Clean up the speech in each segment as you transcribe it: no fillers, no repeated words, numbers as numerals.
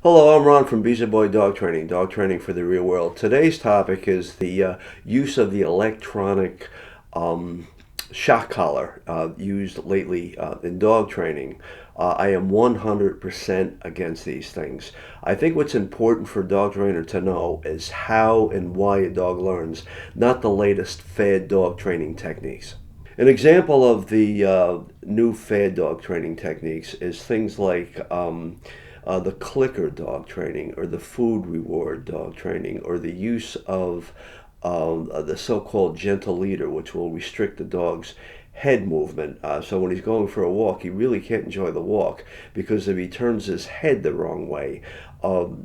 Hello, I'm Ron from Beezer Boy Dog Training for the real world. Today's topic is the use of the electronic um, shock collar used lately in dog training. I am 100% against these things. I think what's important for a dog trainer to know is how and why a dog learns, not the latest fad dog training techniques. An example of the new fad dog training techniques is things like the clicker dog training or the food reward dog training or the use of the so-called gentle leader, which will restrict the dog's head movement. So when he's going for a walk, he really can't enjoy the walk because if he turns his head the wrong way,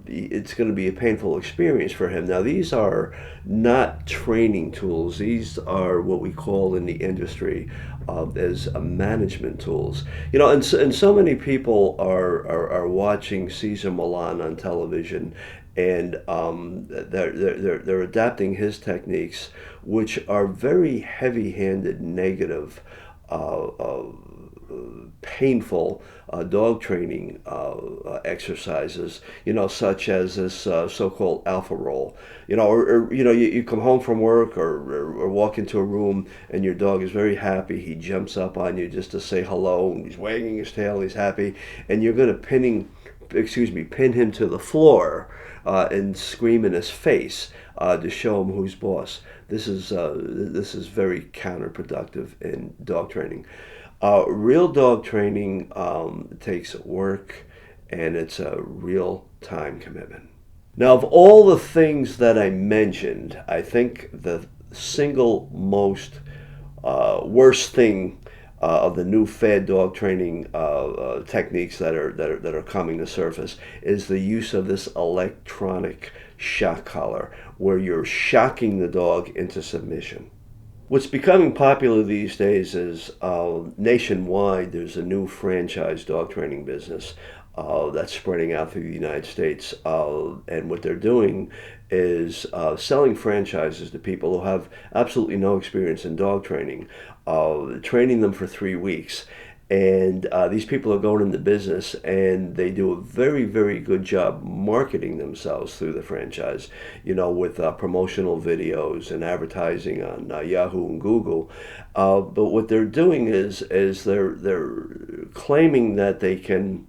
it's going to be a painful experience for him. Now, these are not training tools. These are what we call in the industry as management tools. And so many people are watching Cesar Millan on television, and they're adapting his techniques, which are very heavy-handed, negative, painful dog training exercises, such as this so-called alpha roll, you come home from work or walk into a room and your dog is very happy. He jumps up on you just to say hello, and he's wagging his tail, he's happy, and you're going to pin him to the floor and scream in his face to show him who's boss. This is very counterproductive in dog training. Real dog training takes work, and it's a real time commitment. Now, of all the things that I mentioned, I think the single most worst thing of the new fad dog training techniques that are coming to surface is the use of this electronic shock collar, where you're shocking the dog into submission. What's becoming popular these days is nationwide, there's a new franchise dog training business that's spreading out through the United States. And what they're doing is selling franchises to people who have absolutely no experience in dog training, training them for 3 weeks. And these people are going into business, and they do a very, very good job marketing themselves through the franchise, with promotional videos and advertising on Yahoo and Google. But what they're doing is they're claiming that they can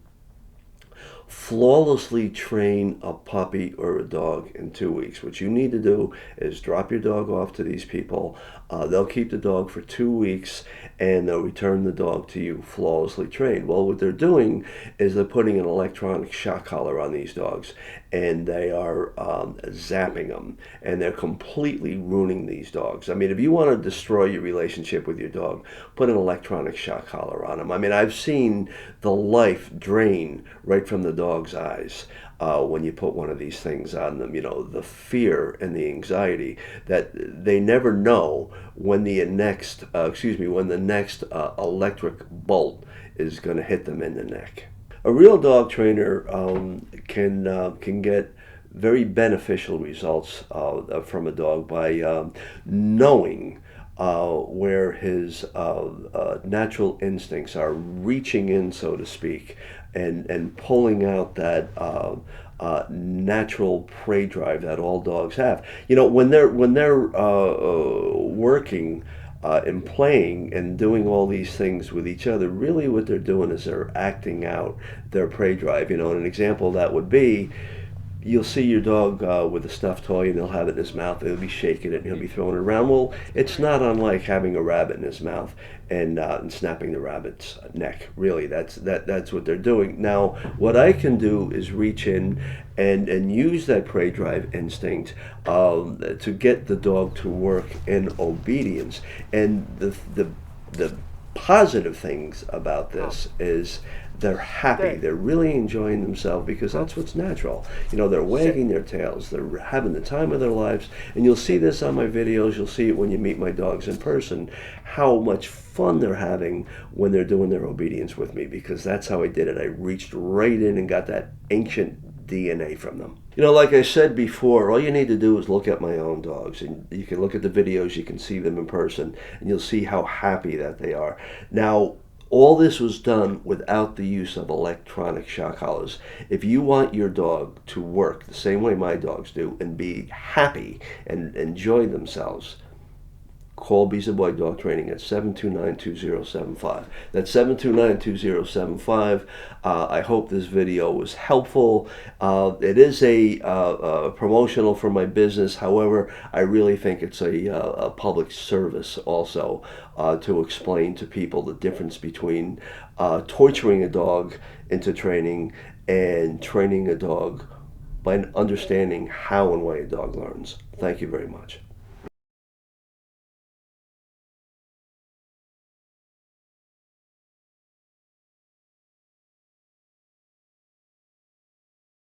flawlessly train a puppy or a dog in 2 weeks. What you need to do is drop your dog off to these people. They'll keep the dog for 2 weeks, and they'll return the dog to you flawlessly trained. Well, what they're doing is they're putting an electronic shock collar on these dogs, and they are zapping them, and they're completely ruining these dogs. I mean, if you want to destroy your relationship with your dog, put an electronic shock collar on them. I mean, I've seen the life drain right from the dog's eyes when you put one of these things on them. The fear and the anxiety that they never know when the next electric bolt is going to hit them in the neck. A real dog trainer can get very beneficial results from a dog by knowing where his natural instincts are, reaching in, so to speak, and pulling out that natural prey drive that all dogs have. When they're working and playing and doing all these things with each other, really what they're doing is they're acting out their prey drive. And an example of that would be, you'll see your dog with a stuffed toy, and he'll have it in his mouth. He'll be shaking it, and he'll be throwing it around. Well, it's not unlike having a rabbit in his mouth and snapping the rabbit's neck. Really, that's what they're doing. Now, what I can do is reach in and use that prey drive instinct to get the dog to work in obedience. And the positive things about this is they're happy. They're really enjoying themselves because that's what's natural. They're wagging their tails. They're having the time of their lives. And you'll see this on my videos. You'll see it when you meet my dogs in person, how much fun they're having when they're doing their obedience with me, because that's how I did it. I reached right in and got that ancient DNA from them. Like I said before, all you need to do is look at my own dogs, and you can look at the videos, you can see them in person, and you'll see how happy that they are. Now, All this was done without the use of electronic shock collars. If you want your dog to work the same way my dogs do and be happy and enjoy themselves, call Beezer Boy Dog Training at 729-2075. That's 729-2075. I hope this video was helpful. It is a promotional for my business. However, I really think it's a public service also to explain to people the difference between torturing a dog into training and training a dog by understanding how and why a dog learns. Thank you very much.